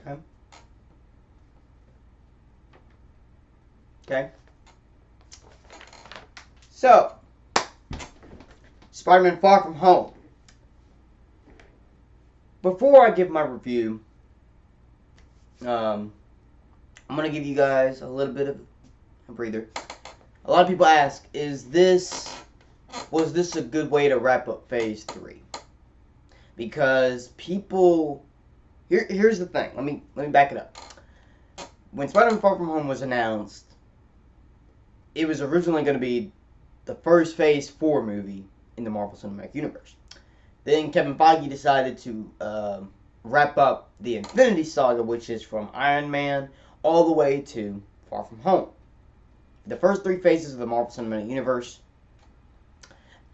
Okay. Okay. So, Spider-Man Far From Home. Before I give my review, I'm going to give you guys a little bit of a breather. A lot of people ask, was this a good way to wrap up Phase 3? Because people... Here's the thing. Let me back it up. When Spider-Man Far From Home was announced, it was originally going to be the first Phase 4 movie in the Marvel Cinematic Universe. Then Kevin Feige decided to wrap up the Infinity Saga, which is from Iron Man all the way to Far From Home. The first 3 phases of the Marvel Cinematic Universe.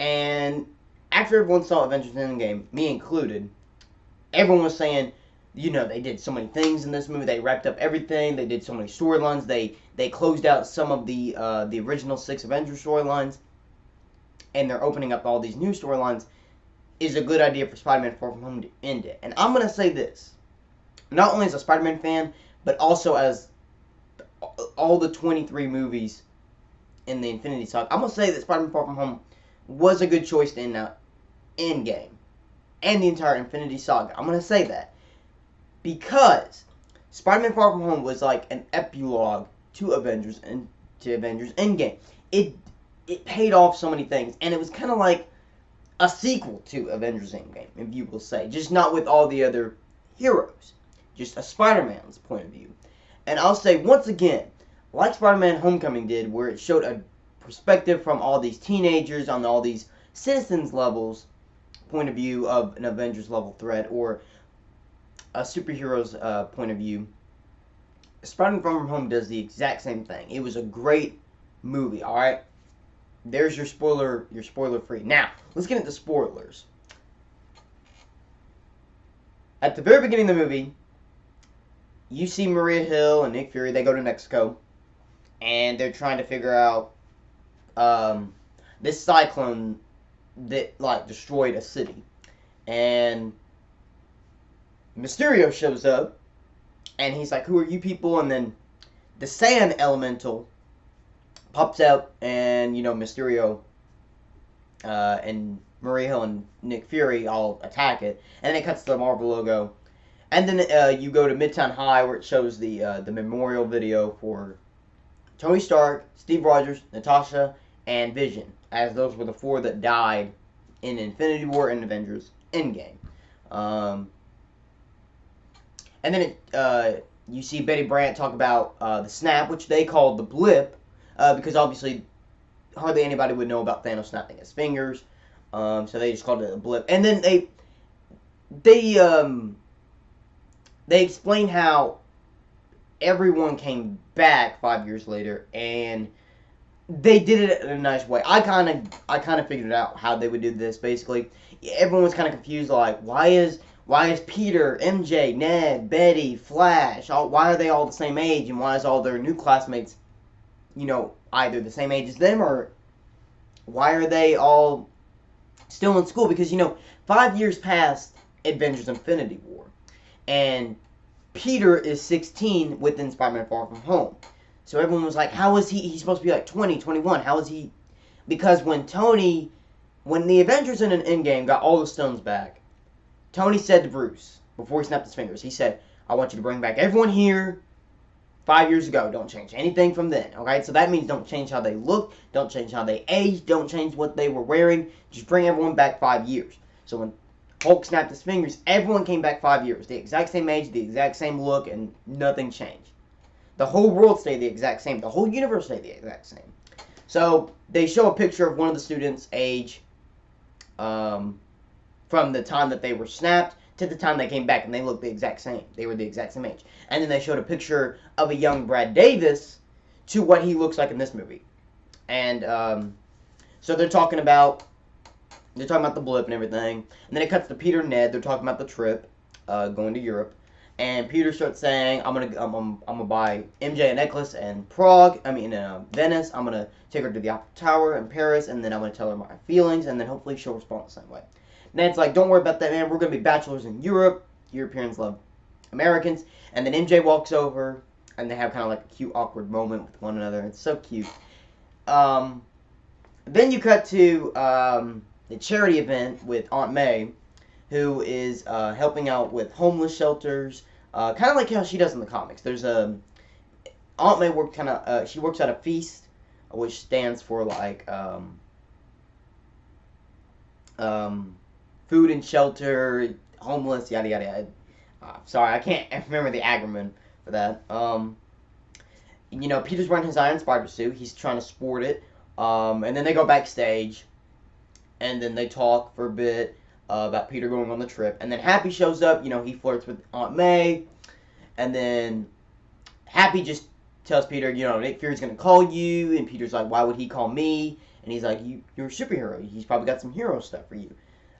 And after everyone saw Avengers Endgame, me included, everyone was saying, you know, they did so many things in this movie. They wrapped up everything. They did so many storylines. They closed out some of the original 6 Avengers storylines. And they're opening up all these new storylines. Is a good idea for Spider-Man Far From Home to end it. And I'm going to say this. Not only as a Spider-Man fan, but also as all the 23 movies in the Infinity Saga. I'm going to say that Spider-Man Far From Home was a good choice to end out Endgame. And the entire Infinity Saga. I'm going to say that. Because Spider-Man Far From Home was like an epilogue to Avengers and to Avengers Endgame. It paid off so many things. And it was kind of like a sequel to Avengers Endgame, if you will say. Just not with all the other heroes. Just a Spider-Man's point of view. And I'll say, once again, like Spider-Man Homecoming did, where it showed a perspective from all these teenagers on all these citizens levels point of view of an Avengers level threat, or a superhero's point of view, Spider-Man Far From Home does the exact same thing. It was a great movie, alright? There's your spoiler free. Now, let's get into spoilers. At the very beginning of the movie, you see Maria Hill and Nick Fury. They go to Mexico, and they're trying to figure out this cyclone that like destroyed a city. And Mysterio shows up, and he's like, "Who are you people?" And then the sand elemental pops out, and, you know, Mysterio and Maria Hill and Nick Fury all attack it. And then it cuts to the Marvel logo. And then you go to Midtown High, where it shows the memorial video for Tony Stark, Steve Rogers, Natasha, and Vision, as those were the 4 that died in Infinity War and Avengers Endgame. And then you see Betty Brant talk about the snap, which they called the blip, because obviously hardly anybody would know about Thanos snapping his fingers, so they just called it a blip. And then they explain how everyone came back 5 years later, and they did it in a nice way. I kind of figured out how they would do this. Basically, everyone was kind of confused, like, why is Peter, MJ, Ned, Betty, Flash, why are they all the same age, and why is all their new classmates, you know, either the same age as them, or why are they all still in school? Because, you know, 5 years past Avengers Infinity War, and Peter is 16 within Spider-Man Far From Home. So everyone was like, how is he's supposed to be like 20, 21, how is he? Because when the Avengers in an Endgame got all the stones back, Tony said to Bruce, before he snapped his fingers, he said, "I want you to bring back everyone here 5 years ago. Don't change anything from then." Okay, so that means don't change how they look, don't change how they age, don't change what they were wearing. Just bring everyone back 5 years. So when Hulk snapped his fingers, everyone came back 5 years. The exact same age, the exact same look, and nothing changed. The whole world stayed the exact same. The whole universe stayed the exact same. So they show a picture of one of the students' age from the time that they were snapped to the time they came back, and they looked the exact same. They were the exact same age. And then they showed a picture of a young Brad Davis to what he looks like in this movie. And so they're talking about the blip and everything. And then it cuts to Peter and Ned. They're talking about the trip going to Europe. And Peter starts saying, I'm gonna buy MJ a necklace in Venice. I'm gonna take her to the Eiffel Tower in Paris, and then I'm gonna tell her my feelings, and then hopefully she'll respond the same way. Ned's like, don't worry about that, man. We're gonna be bachelors in Europe. Europeans love Americans. And then MJ walks over, and they have kind of like a cute, awkward moment with one another. It's so cute. Then you cut to the charity event with Aunt May, who is helping out with homeless shelters, kind of like how she does in the comics. There's a Aunt May she works at a feast, which stands for like food and shelter, homeless, yada yada yada. Sorry, I can't remember the acronym for that. Peter's wearing his Iron Spider suit. He's trying to sport it. And then they go backstage, and then they talk for a bit about Peter going on the trip. And then Happy shows up. He flirts with Aunt May, and then Happy just tells Peter, Nick Fury's gonna call you, and Peter's like, why would he call me? And he's like, you're a superhero. He's probably got some hero stuff for you.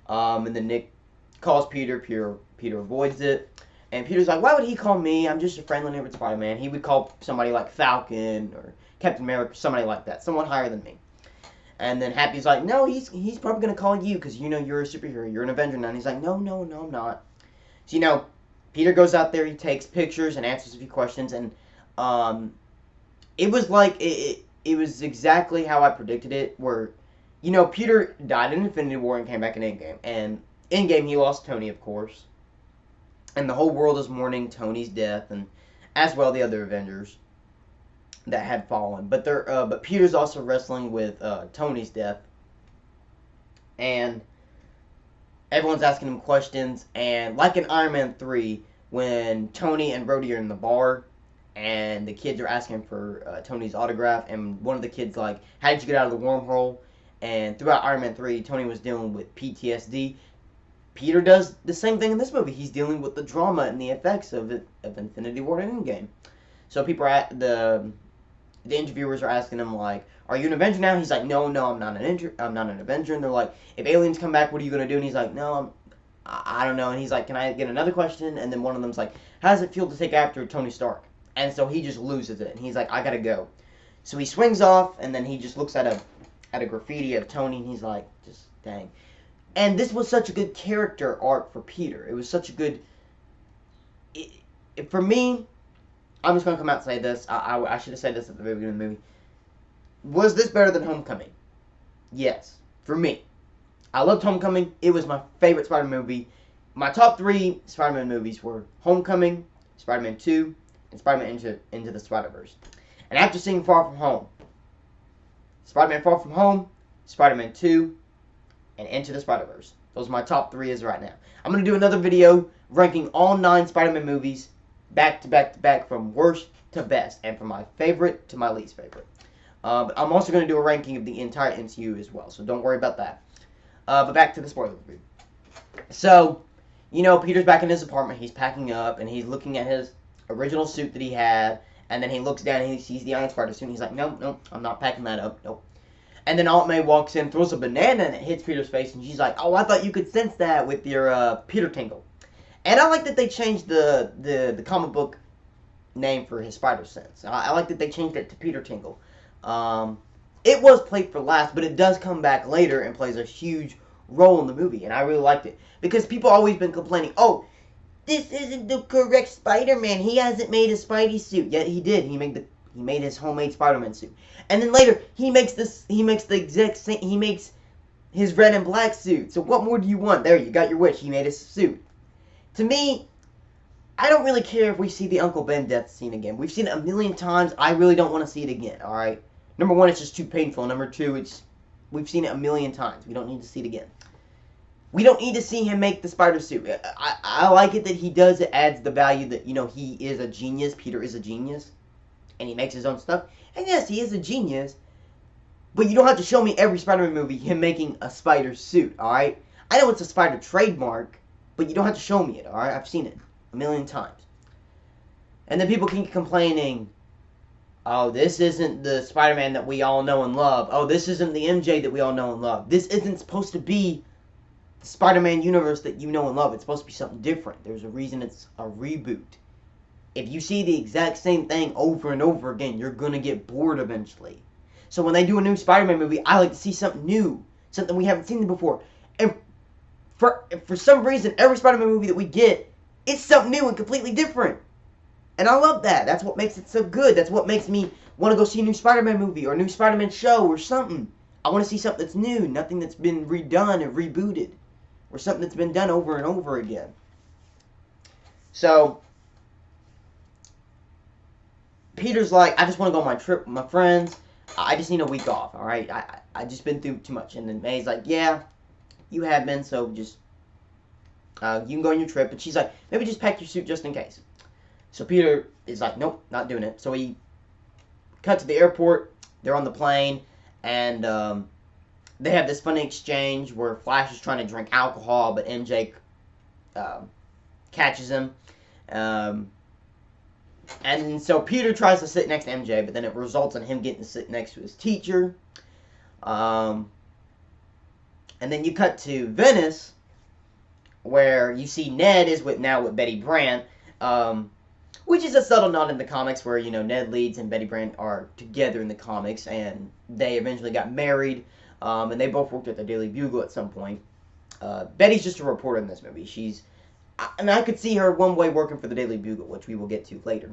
And then Nick calls Peter. Peter avoids it. And Peter's like, why would he call me? I'm just a friendly neighborhood Spider-Man. He would call somebody like Falcon or Captain America, somebody like that, someone higher than me. And then Happy's like, no, he's probably going to call you because you're a superhero. You're an Avenger now. And he's like, no, I'm not. So, Peter goes out there. He takes pictures and answers a few questions. And it was like, it was exactly how I predicted it, where, Peter died in Infinity War and came back in Endgame. And Endgame, he lost Tony, of course. And the whole world is mourning Tony's death, and as well the other Avengers that had fallen. But Peter's also wrestling with Tony's death, and everyone's asking him questions. And like in Iron Man 3, when Tony and Rhodey are in the bar, and the kids are asking for Tony's autograph, and one of the kids like, "How did you get out of the wormhole?" And throughout Iron Man 3, Tony was dealing with PTSD. Peter does the same thing in this movie. He's dealing with the drama and the effects of Infinity War and Endgame. So people are the interviewers are asking him like, "Are you an Avenger now?" He's like, "No, I'm not an Avenger." And they're like, "If aliens come back, what are you gonna do?" And he's like, "No, I don't know." And he's like, "Can I get another question?" And then one of them's like, "How does it feel to take after Tony Stark?" And so he just loses it, and he's like, "I gotta go." So he swings off, and then he just looks at a graffiti of Tony, and he's like, "Just dang." And this was such a good character arc for Peter. It was such a good... for me, I'm just going to come out and say this. I should have said this at the very beginning of the movie. Was this better than Homecoming? Yes. For me. I loved Homecoming. It was my favorite Spider-Man movie. My top 3 Spider-Man movies were Homecoming, Spider-Man 2, and Spider-Man Into the Spider-Verse. And after seeing Far From Home, Spider-Man Far From Home, Spider-Man 2, and Into the Spider-Verse. Those are my top 3 as right now. I'm going to do another video ranking all 9 Spider-Man movies back to back to back from worst to best, and from my favorite to my least favorite. But I'm also going to do a ranking of the entire MCU as well, so don't worry about that. But back to the spoiler review. So, Peter's back in his apartment. He's packing up, and he's looking at his original suit that he had, and then he looks down and he sees the Iron Spider suit, and he's like, nope, I'm not packing that up, nope. And then Aunt May walks in, throws a banana, and it hits Peter's face, and she's like, "Oh, I thought you could sense that with your Peter Tingle." And I like that they changed the comic book name for his spider sense. I like that they changed it to Peter Tingle. It was played for last, but it does come back later and plays a huge role in the movie, and I really liked it. Because people always been complaining, "Oh, this isn't the correct Spider-Man. He hasn't made a Spidey suit." Yet he did. He made his homemade Spider-Man suit. And then later, he makes the exact same, he makes his red and black suit. So what more do you want? There, you got your wish. He made his suit. To me, I don't really care if we see the Uncle Ben death scene again. We've seen it a million times. I really don't want to see it again, alright? Number 1, it's just too painful. Number 2, we've seen it a million times. We don't need to see it again. We don't need to see him make the spider suit. I like it that he does. It adds the value that, he is a genius. Peter is a genius. And he makes his own stuff. And yes, he is a genius. But you don't have to show me every Spider-Man movie him making a spider suit, alright? I know it's a spider trademark, but you don't have to show me it, alright? I've seen it a million times. And then people keep complaining, "Oh, this isn't the Spider-Man that we all know and love. Oh, this isn't the MJ that we all know and love. This isn't supposed to be the Spider-Man universe that you know and love. It's supposed to be something different. There's a reason it's a reboot. If you see the exact same thing over and over again, you're going to get bored eventually. So when they do a new Spider-Man movie, I like to see something new. Something we haven't seen before. And for some reason, every Spider-Man movie that we get, It's something new and completely different. And I love that. That's what makes it so good. That's what makes me want to go see a new Spider-Man movie or a new Spider-Man show or something. I want to see something that's new, nothing that's been redone or rebooted, or something that's been done over and over again. So, Peter's like, I just want to go on my trip with my friends. I just need a week off, alright? I just been through too much. And then May's like, yeah, you have been, so just, you can go on your trip. And she's like, maybe just pack your suit just in case. So Peter is like, nope, not doing it. So he cut to the airport. They're on the plane, and they have this funny exchange where Flash is trying to drink alcohol, but MJ catches him. And so Peter tries to sit next to MJ, but then it results in him getting to sit next to his teacher. And then you cut to Venice, where you see Ned is now with Betty Brant. Which is a subtle nod in the comics where, you know, Ned Leeds and Betty Brant are together in the comics, and they eventually got married, and they both worked at the Daily Bugle at some point. Betty's just a reporter in this movie. And I could see her one way working for the Daily Bugle, which we will get to later.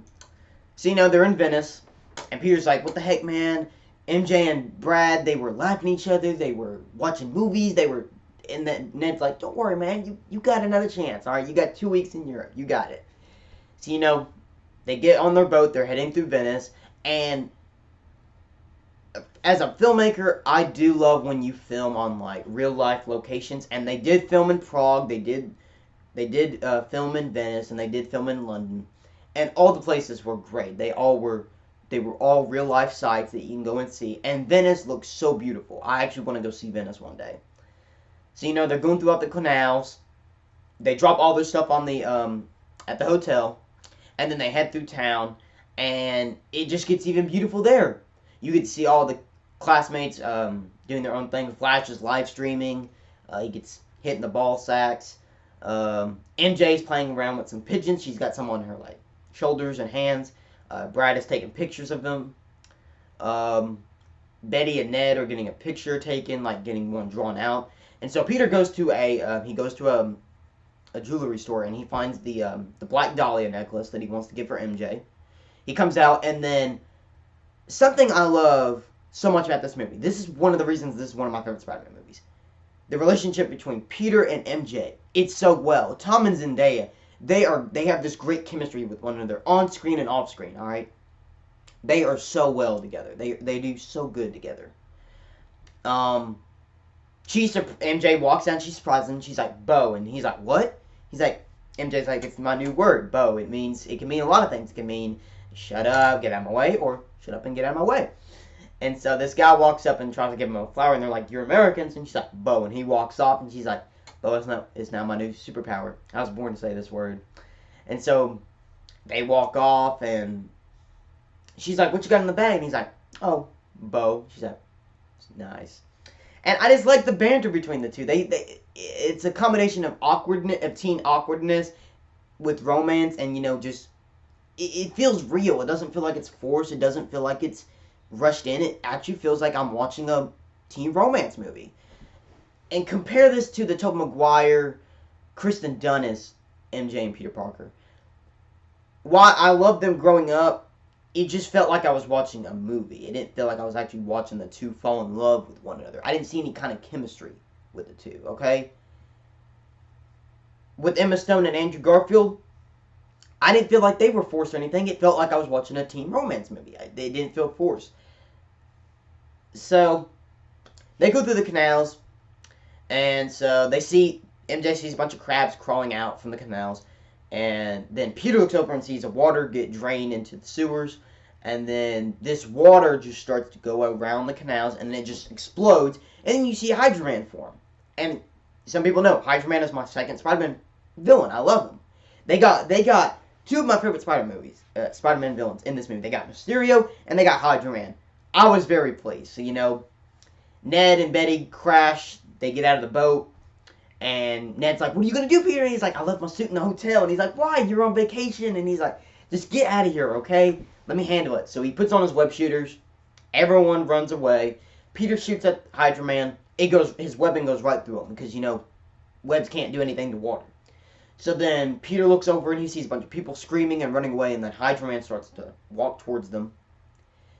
So, you know, they're in Venice, and Peter's like, what the heck, man? MJ and Brad, they were laughing at each other, they were watching movies, and then Ned's like, don't worry, man, you got another chance, alright? You got 2 weeks in Europe, you got it. So, you know, they get on their boat, they're heading through Venice, and as a filmmaker, I do love when you film on, like, real-life locations, and they did film in Prague, they did film in Venice, and they did film in London, and all the places were great. They were all real-life sites that you can go and see, and Venice looks so beautiful. I actually want to go see Venice one day. So, you know, they're going throughout the canals, they drop all their stuff on the, at the hotel, and then they head through town, and it just gets even beautiful there. You get to see all the classmates doing their own thing. Flash is live streaming. He gets hit in the ball sacks. MJ's playing around with some pigeons. She's got some on her like shoulders and hands. Brad is taking pictures of them. Betty and Ned are getting a picture taken, like getting one drawn out. And so Peter goes to a jewelry store, and he finds the Black Dahlia necklace that he wants to give for MJ. He comes out, and then something I love so much about this movie. This is one of the reasons this is one of my favorite Spider-Man movies. The relationship between Peter and MJ. It's so well. Tom and Zendaya, they have this great chemistry with one another on screen and off screen. All right, they are so well together. They do so good together. MJ walks down, she's surprised him, she's like, Bo, and he's like, what? He's like, MJ's like, it's my new word, Bo. It can mean a lot of things. It can mean, shut up, get out of my way, or shut up and get out of my way. And so this guy walks up and tries to give him a flower, and they're like, you're Americans, and she's like, Bo, and he walks off, and she's like, Bo, it's now my new superpower. I was born to say this word. And so they walk off, and she's like, what you got in the bag? And he's like, oh, Bo. She's like, it's nice. And I just like the banter between the two. It's a combination of awkwardness, of teen awkwardness, with romance, and you know, just it feels real. It doesn't feel like it's forced. It doesn't feel like it's rushed in. It actually feels like I'm watching a teen romance movie. And compare this to the Tobey Maguire, Kristen Dunst, MJ and Peter Parker. While I love them growing up, it just felt like I was watching a movie. It didn't feel like I was actually watching the two fall in love with one another. I didn't see any kind of chemistry with the two, okay? With Emma Stone and Andrew Garfield, I didn't feel like they were forced or anything. It felt like I was watching a teen romance movie. They didn't feel forced. So, they go through the canals, and so MJ sees a bunch of crabs crawling out from the canals. And then Peter looks over and sees the water get drained into the sewers. And then this water just starts to go around the canals, and then it just explodes. And then you see Hydra Man form. And some people know Hydra Man is my second Spider-Man villain. I love him. They got two of my favorite Spider-Man villains in this movie. They got Mysterio and they got Hydra Man. I was very pleased. So, you know, Ned and Betty crash. They get out of the boat. And Ned's like, what are you going to do, Peter? And he's like, I left my suit in the hotel. And he's like, why? You're on vacation. And he's like, just get out of here, okay? Let me handle it. So he puts on his web shooters. Everyone runs away. Peter shoots at Hydra Man. His weapon goes right through him because, you know, webs can't do anything to water. So then Peter looks over and he sees a bunch of people screaming and running away, and then Hydra Man starts to walk towards them.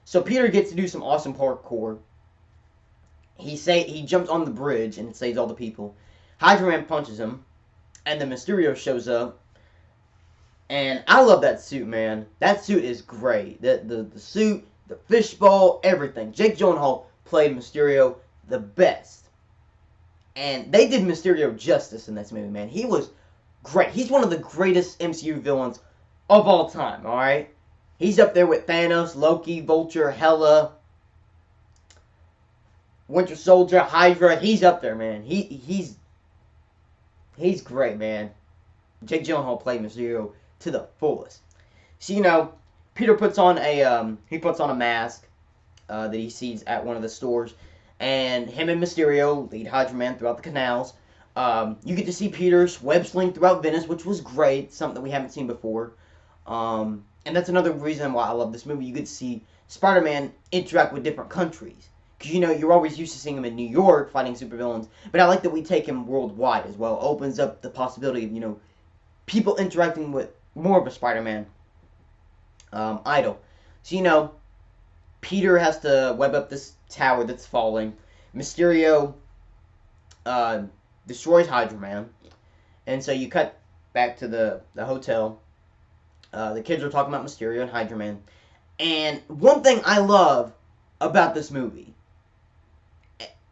So Peter gets to do some awesome parkour. He jumps on the bridge and saves all the people. Hydra Man punches him, and then Mysterio shows up. And I love that suit, man. That suit is great. The suit, the fishbowl, everything. Jake Gyllenhaal played Mysterio the best. And they did Mysterio justice in this movie, man. He was great. He's one of the greatest MCU villains of all time, alright? He's up there with Thanos, Loki, Vulture, Hela, Winter Soldier, Hydra. He's up there, man. He's great, man. Jake Gyllenhaal played Mysterio to the fullest. So, you know, Peter puts on a mask that he sees at one of the stores, and him and Mysterio lead Hydra Man throughout the canals. You get to see Peter's web sling throughout Venice, which was great, something that we haven't seen before. And that's another reason why I love this movie. You get to see Spider-Man interact with different countries. Because, you know, you're always used to seeing him in New York fighting supervillains. But I like that we take him worldwide as well. It opens up the possibility of, you know, people interacting with more of a Spider-Man idol. So, you know, Peter has to web up this tower that's falling. Mysterio destroys Hydra Man. And so you cut back to the hotel. The kids are talking about Mysterio and Hydra Man. And one thing I love about this movie,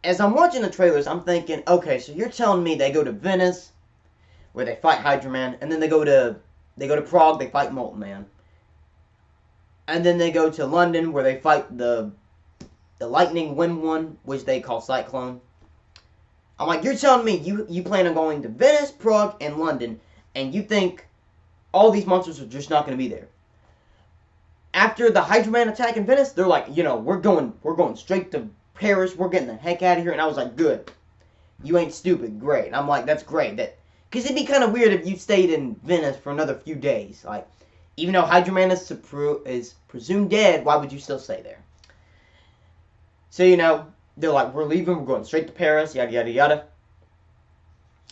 as I'm watching the trailers, I'm thinking, okay, so you're telling me they go to Venice, where they fight Hydra Man, and then they go to Prague, they fight Molten Man. And then they go to London, where they fight the Lightning Wind one, which they call Cyclone. I'm like, you're telling me you plan on going to Venice, Prague, and London, and you think all these monsters are just not going to be there. After the Hydra Man attack in Venice, they're like, you know, we're going straight to Paris, we're getting the heck out of here. And I was like, good. You ain't stupid. Great. And I'm like, that's great. Because it'd be kind of weird if you stayed in Venice for another few days. Like, even though Hydra Man is presumed dead, why would you still stay there? So, you know, they're like, we're leaving, we're going straight to Paris, yada, yada, yada.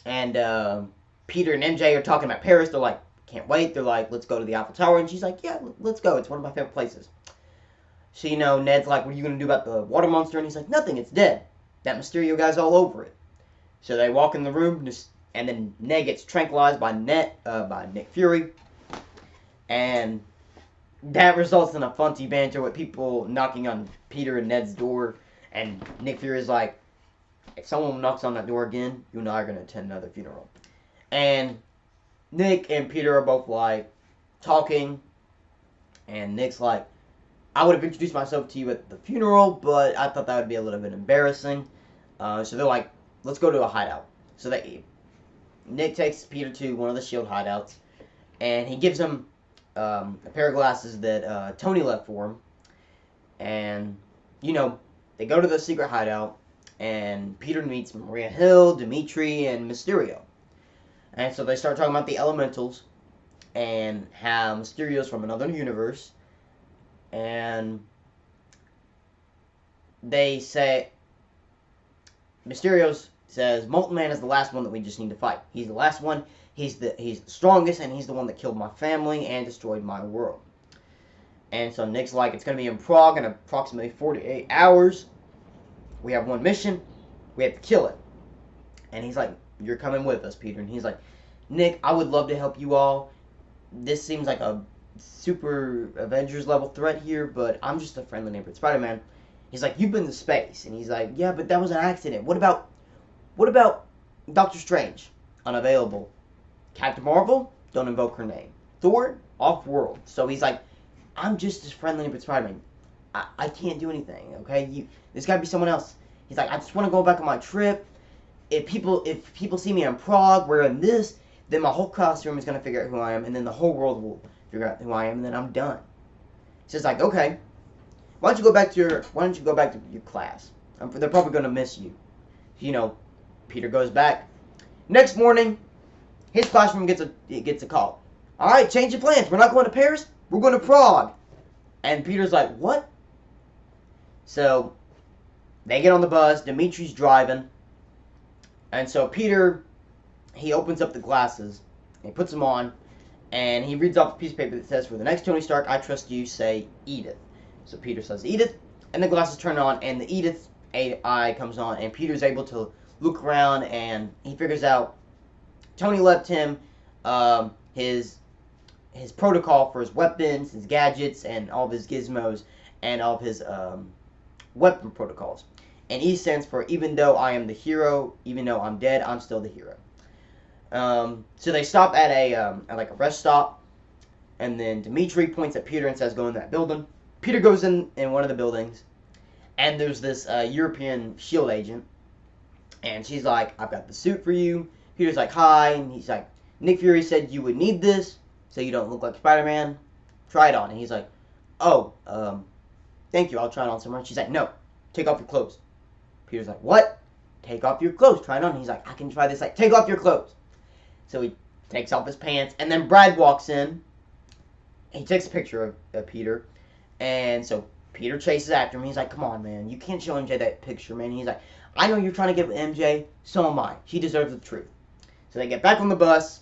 And Peter and MJ are talking about Paris. They're like, can't wait. They're like, let's go to the Eiffel Tower. And she's like, yeah, let's go. It's one of my favorite places. So, you know, Ned's like, what are you going to do about the water monster? And he's like, nothing, it's dead. That Mysterio guy's all over it. So they walk in the room, and then Ned gets tranquilized by Nick Fury. And that results in a funky banter with people knocking on Peter and Ned's door. And Nick Fury's like, if someone knocks on that door again, you and I are going to attend another funeral. And Nick and Peter are both like talking. And Nick's like, I would have introduced myself to you at the funeral, but I thought that would be a little bit embarrassing. So they're like, let's go to a hideout. So Nick takes Peter to one of the S.H.I.E.L.D. hideouts, and he gives him a pair of glasses that Tony left for him. And, you know, they go to the secret hideout, and Peter meets Maria Hill, Dimitri, and Mysterio. And so they start talking about the elementals, and how Mysterio's from another universe. And they say, Mysterio says, Molten Man is the last one that we just need to fight. He's the last one, he's the strongest, and he's the one that killed my family and destroyed my world. And so Nick's like, it's going to be in Prague in approximately 48 hours. We have one mission, we have to kill it. And he's like, you're coming with us, Peter. And he's like, Nick, I would love to help you all. This seems like a super Avengers level threat here, but I'm just a friendly neighborhood Spider-Man. He's like, you've been to space. And he's like, yeah, but that was an accident. What about Doctor Strange? Unavailable. Captain Marvel? Don't invoke her name. Thor? Off-world. So he's like, I'm just a friendly neighborhood Spider-Man. I can't do anything, okay? There's got to be someone else. He's like, I just want to go back on my trip. If people see me in Prague wearing this, then my whole costume is going to figure out who I am, and then the whole world will figure out who I am, and then I'm done. So it's like, okay, why don't you go back to your class? They're probably going to miss you. You know, Peter goes back. Next morning, his classroom gets a call. All right, change your plans. We're not going to Paris. We're going to Prague. And Peter's like, what? So they get on the bus. Dimitri's driving. And so Peter, he opens up the glasses, He puts them on, and he reads off a piece of paper that says, "For the next Tony Stark, I trust you, say Edith." So Peter says Edith, and the glasses turn on, and the Edith AI comes on, and Peter's able to look around, and he figures out Tony left him his protocol for his weapons, his gadgets, and all of his gizmos, and all of his weapon protocols. And E stands for even though I am the hero, even though I'm dead, I'm still the hero. So they stop at like a rest stop, and then Dimitri points at Peter and says, "Go in that building." Peter goes in one of the buildings, and there's this European SHIELD agent, and she's like, "I've got the suit for you." Peter's like, "Hi," and he's like, "Nick Fury said you would need this, so you don't look like Spider-Man. Try it on." And he's like, "Oh, thank you, I'll try it on somewhere." She's like, "No, take off your clothes." Peter's like, "What?" "Take off your clothes, try it on." And he's like, "I can try this." Like, "Take off your clothes." So he takes off his pants, and then Brad walks in. He takes a picture of Peter, and so Peter chases after him. He's like, "Come on, man, you can't show MJ that picture, man." And he's like, "I know you're trying to get with MJ, so am I. She deserves the truth." So they get back on the bus.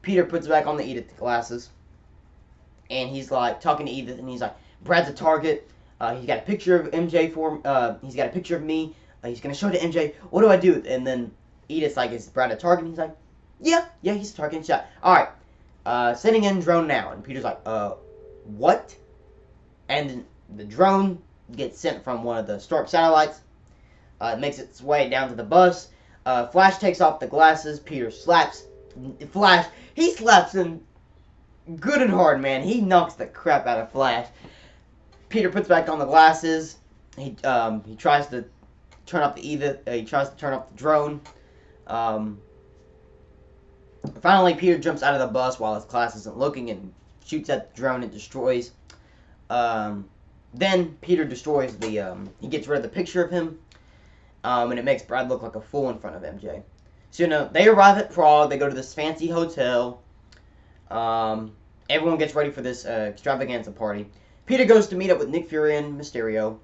Peter puts back on the Edith glasses, and he's like talking to Edith, and he's like, "Brad's a target. He's got a picture of MJ for. He's got a picture of me. He's gonna show it to MJ. What do I do?" And then Edith's like, "Is Brad a target?" And he's like, Yeah, he's a target shot. All right, sending in drone now." And Peter's like, what?" And the drone gets sent from one of the Stark satellites. It makes its way down to the bus. Flash takes off the glasses. Peter slaps Flash. He slaps him good and hard, man. He knocks the crap out of Flash. Peter puts back on the glasses. He tries to turn off the he tries to turn off the drone. Finally, Peter jumps out of the bus while his class isn't looking and shoots at the drone and destroys. Then Peter destroys the. He gets rid of the picture of him, and it makes Brad look like a fool in front of MJ. So they arrive at Prague. They go to this fancy hotel. Everyone gets ready for this extravaganza party. Peter goes to meet up with Nick Fury and Mysterio,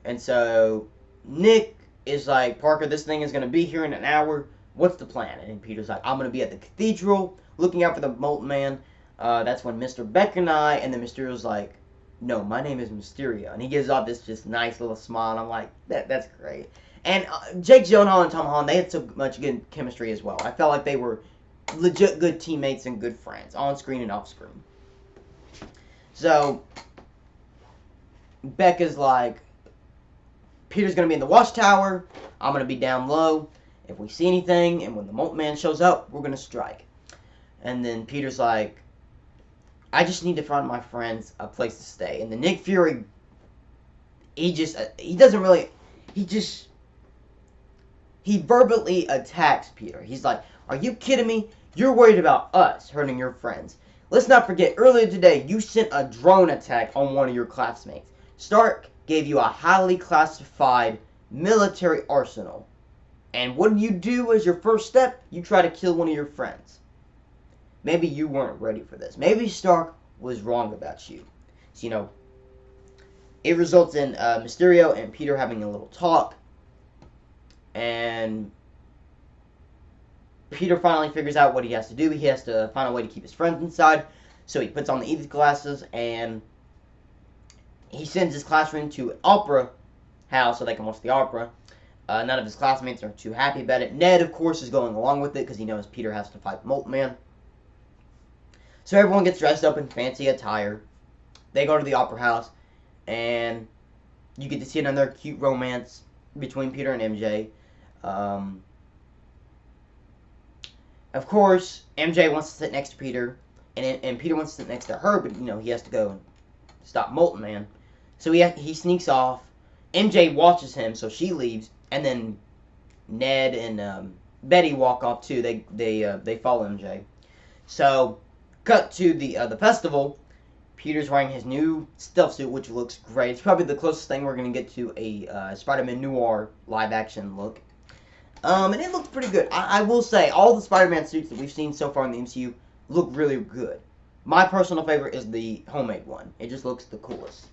and so Nick is like, "Parker, this thing is gonna be here in an hour. What's the plan?" And Peter's like, "I'm going to be at the cathedral looking out for the Molten Man. That's when Mr. Beck and I," and then Mysterio's like, "No, my name is Mysterio." And he gives off this just nice little smile, and I'm like, that's great. And Jake Gyllenhaal and Tom Holland, they had so much good chemistry as well. I felt like they were legit good teammates and good friends, on screen and off screen. So, Beck is like, "Peter's going to be in the watchtower. I'm going to be down low. If we see anything, and when the Molten Man shows up, we're going to strike." And then Peter's like, "I just need to find my friends a place to stay." And then Nick Fury, he verbally attacks Peter. He's like, "Are you kidding me? You're worried about us hurting your friends. Let's not forget, earlier today, you sent a drone attack on one of your classmates. Stark gave you a highly classified military arsenal. And what do you do as your first step? You try to kill one of your friends. Maybe you weren't ready for this. Maybe Stark was wrong about you." So, it results in Mysterio and Peter having a little talk. And Peter finally figures out what he has to do. He has to find a way to keep his friends inside. So he puts on the Edith glasses, and he sends his classroom to an opera house so they can watch the opera. None of his classmates are too happy about it. Ned, of course, is going along with it because he knows Peter has to fight the Molten Man. So everyone gets dressed up in fancy attire. They go to the opera house, and you get to see another cute romance between Peter and MJ. Of course, MJ wants to sit next to Peter, and Peter wants to sit next to her, but he has to go and stop Molten Man. So he sneaks off. MJ watches him, so she leaves. And then Ned and Betty walk off too. They follow MJ. So, cut to the festival. Peter's wearing his new stealth suit, which looks great. It's probably the closest thing we're gonna get to a Spider-Man Noir live-action look. And it looks pretty good. I will say, all the Spider-Man suits that we've seen so far in the MCU look really good. My personal favorite is the homemade one. It just looks the coolest.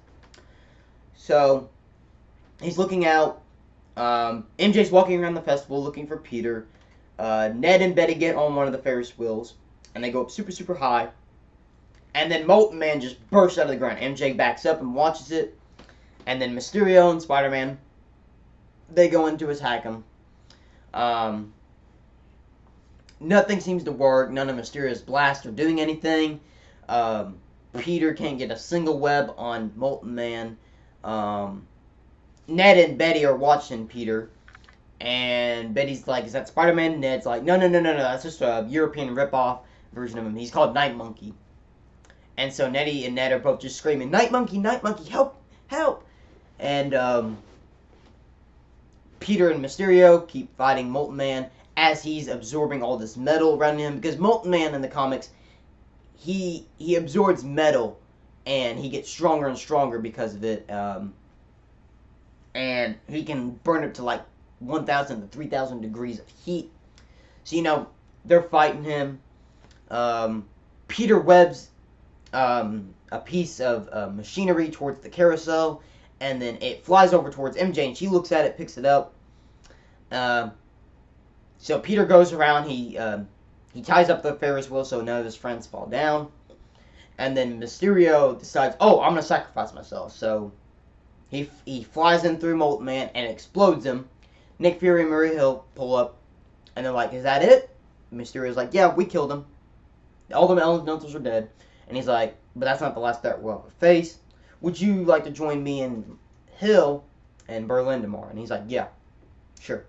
So, he's looking out. MJ's walking around the festival looking for Peter. Ned and Betty get on one of the Ferris wheels, and they go up super, super high. And then Molten Man just bursts out of the ground. MJ backs up and watches it. And then Mysterio and Spider-Man, they go in to attack him. Nothing seems to work. None of Mysterio's blasts are doing anything. Peter can't get a single web on Molten Man. Ned and Betty are watching Peter. And Betty's like, is that Spider-Man? Ned's like, no, that's just a European rip-off version of him. He's called Night Monkey. And so Nettie and Ned are both just screaming, Night Monkey, help, help. And Peter and Mysterio keep fighting Molten Man as he's absorbing all this metal around him. Because Molten Man in the comics, he absorbs metal and he gets stronger and stronger because of it. And he can burn it to like 1,000 to 3,000 degrees of heat. So, they're fighting him. Peter webs a piece of machinery towards the carousel, and then it flies over towards MJ, and she looks at it, picks it up. So Peter goes around, he ties up the Ferris wheel so none of his friends fall down. And then Mysterio decides, oh, I'm going to sacrifice myself. So he flies in through Molten Man and explodes him. Nick Fury and Murray Hill pull up, and they're like, is that it? Mysterio's like, yeah, we killed him. All the elementals are dead. And he's like, but that's not the last threat we'll ever face. Would you like to join me and Hill in Berlin tomorrow? And he's like, yeah, sure.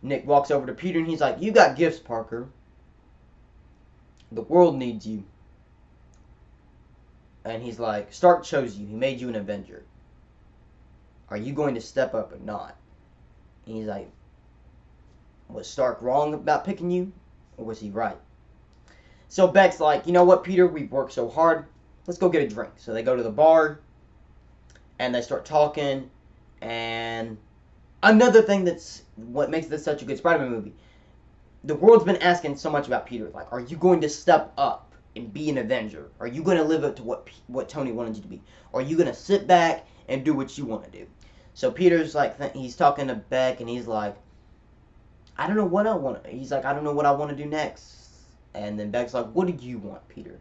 Nick walks over to Peter and he's like, you got gifts, Parker. The world needs you. And he's like, Stark chose you. He made you an Avenger. Are you going to step up or not? And he's like, was Stark wrong about picking you? Or was he right? So Beck's like, you know what, Peter? We've worked so hard. Let's go get a drink. So they go to the bar. And they start talking. And another thing that's what makes this such a good Spider-Man movie. The world's been asking so much about Peter. Like, are you going to step up and be an Avenger? Are you going to live up to what Tony wanted you to be? Or are you going to sit back and do what you want to do? So Peter's like, he's talking to Beck, and he's like, I don't know what I want. He's like, I don't know what I want to do next. And then Beck's like, what do you want, Peter?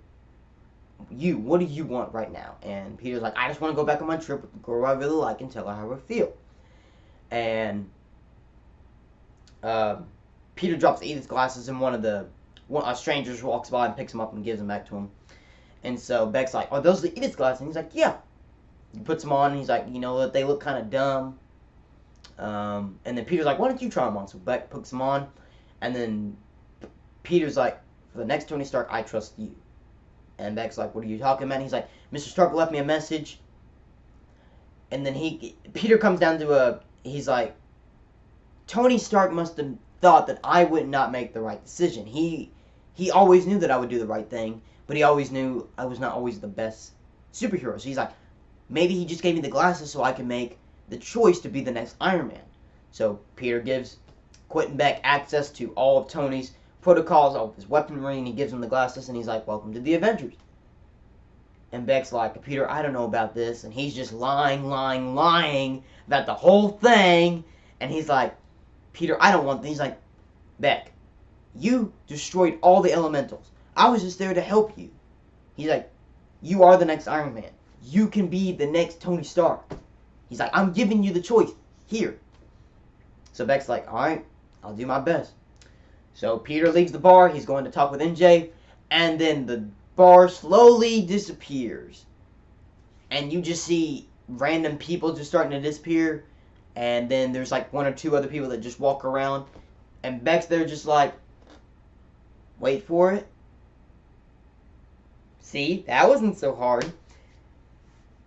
What do you want right now? And Peter's like, I just want to go back on my trip with the girl I really like and tell her how I feel. And Peter drops Edith's glasses, and a stranger walks by and picks them up and gives them back to him. And so Beck's like, oh, those are the Edith's glasses? And he's like, yeah. He puts them on, and he's like, you know what, they look kind of dumb. And then Peter's like, why don't you try them on? So Beck puts them on, and then Peter's like, for the next Tony Stark, I trust you. And Beck's like, what are you talking about? And he's like, Mr. Stark left me a message. And then Peter comes down to he's like, Tony Stark must have thought that I would not make the right decision. He always knew that I would do the right thing, but he always knew I was not always the best superhero. So he's like, maybe he just gave me the glasses so I can make the choice to be the next Iron Man. So Peter gives Quentin Beck access to all of Tony's protocols, all of his weaponry, and he gives him the glasses, and he's like, welcome to the Avengers. And Beck's like, Peter, I don't know about this. And he's just lying about the whole thing. And he's like, Peter, I don't want this. He's like, Beck, you destroyed all the elementals. I was just there to help you. He's like, you are the next Iron Man. You can be the next Tony Stark. He's like, I'm giving you the choice. Here. So Beck's like, alright, I'll do my best. So Peter leaves the bar. He's going to talk with MJ. And then the bar slowly disappears. And you just see random people just starting to disappear. And then there's like one or two other people that just walk around. And Beck's there just like, wait for it. See, that wasn't so hard.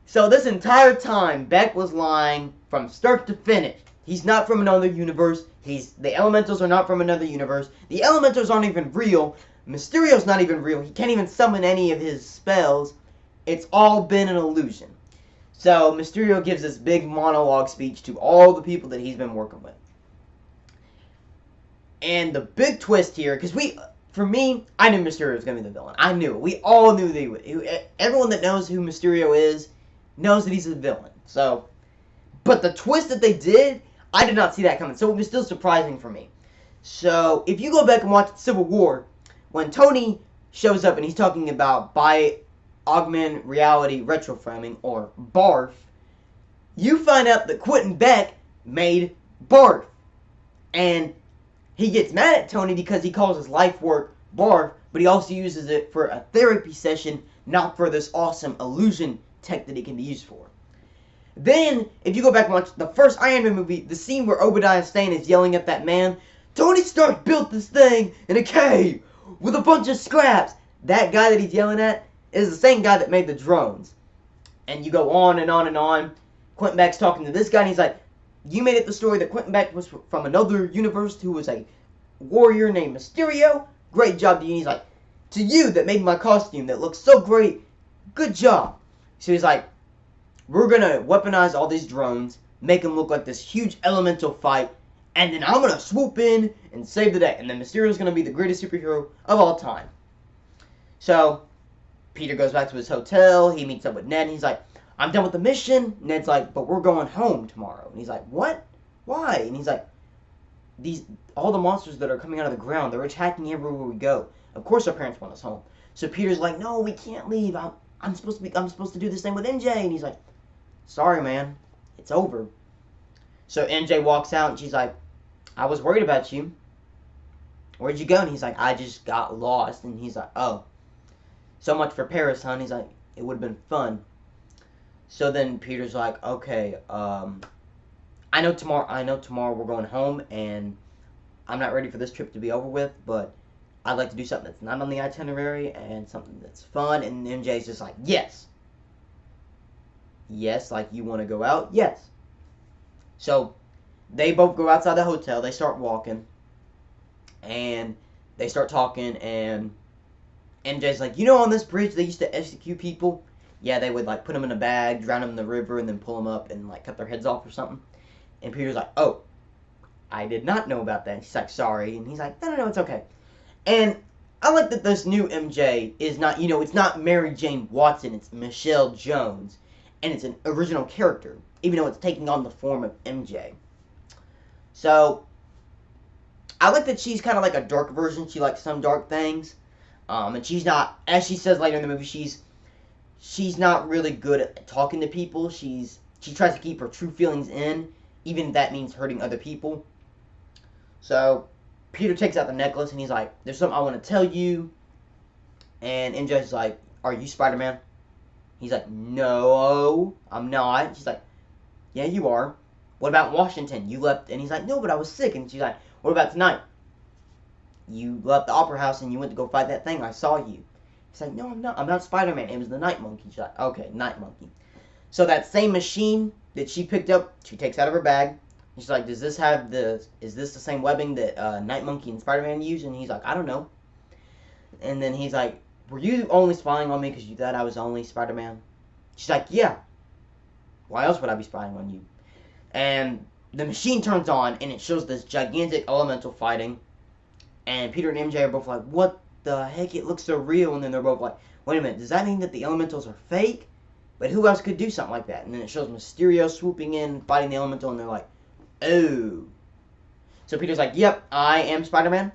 So this entire time, Beck was lying from start to finish. He's not from another universe. The elementals are not from another universe. The elementals aren't even real. Mysterio's not even real. He can't even summon any of his spells. It's all been an illusion. So Mysterio gives this big monologue speech to all the people that he's been working with. And the big twist here, because for me, I knew Mysterio was going to be the villain. I knew it. We all knew that he would. Everyone that knows who Mysterio is knows that he's a villain. But the twist that they did, I did not see that coming. So it was still surprising for me. So, if you go back and watch Civil War, when Tony shows up and he's talking about augmented reality retroframing, or BARF, you find out that Quentin Beck made BARF. And he gets mad at Tony because he calls his life work BARF, but he also uses it for a therapy session, not for this awesome illusion tech that it can be used for. Then, if you go back and watch the first Iron Man movie, the scene where Obadiah Stane is yelling at that man, Tony Stark built this thing in a cave with a bunch of scraps. That guy that he's yelling at is the same guy that made the drones. And you go on and on and on. Quentin Beck's talking to this guy, and he's like, you made it the story that Quentin Beck was from another universe who was a warrior named Mysterio. Great job to you. And he's like, to you that made my costume that looks so great, good job. So he's like, we're going to weaponize all these drones, make them look like this huge elemental fight, and then I'm going to swoop in and save the day. And then Mysterio's going to be the greatest superhero of all time. So, Peter goes back to his hotel. He meets up with Ned. And he's like, I'm done with the mission. Ned's like, but we're going home tomorrow. And he's like, what? Why? And he's like, all the monsters that are coming out of the ground, they're attacking everywhere we go. Of course our parents want us home. So Peter's like, no, we can't leave. I'm supposed to do this thing with MJ. And he's like, sorry, man. It's over. So MJ walks out and she's like, I was worried about you. Where'd you go? And he's like, I just got lost. And he's like, oh, so much for Paris, hon. He's like, it would have been fun. So then Peter's like, okay, I know tomorrow we're going home, and I'm not ready for this trip to be over with, but I'd like to do something that's not on the itinerary and something that's fun. And MJ's just like, yes. Yes, like you want to go out? Yes. So they both go outside the hotel. They start walking, and they start talking, and MJ's like, you know, on this bridge they used to execute people? Yeah, they would like put them in a bag, drown them in the river, and then pull them up and like cut their heads off or something. And Peter's like, oh, I did not know about that. And she's like, sorry. And he's like, no, it's okay. And I like that this new MJ is not, you know, it's not Mary Jane Watson. It's Michelle Jones. And it's an original character, even though it's taking on the form of MJ. So, I like that she's kind of like a dark version. She likes some dark things. And she's not, as she says later in the movie, she's not really good at talking to people. She tries to keep her true feelings in, even if that means hurting other people. So, Peter takes out the necklace, and he's like, there's something I want to tell you. And MJ's like, are you Spider-Man? He's like, no, I'm not. She's like, yeah, you are. What about Washington? You left. And he's like, no, but I was sick. And she's like, what about tonight? You left the Opera House, and you went to go fight that thing. I saw you. He's like, no, I'm not. I'm not Spider-Man. It was the Night Monkey. She's like, okay, Night Monkey. So that same machine that she picked up, she takes out of her bag. She's like, is this the same webbing that Night Monkey and Spider-Man use? And he's like, I don't know. And then he's like, were you only spying on me because you thought I was only Spider-Man? She's like, yeah. Why else would I be spying on you? And the machine turns on, and it shows this gigantic elemental fighting. And Peter and MJ are both like, what the heck? It looks so real. And then they're both like, wait a minute, does that mean that the elementals are fake? But who else could do something like that? And then it shows Mysterio swooping in, fighting the elemental, and they're like, oh. So Peter's like, yep, I am Spider-Man,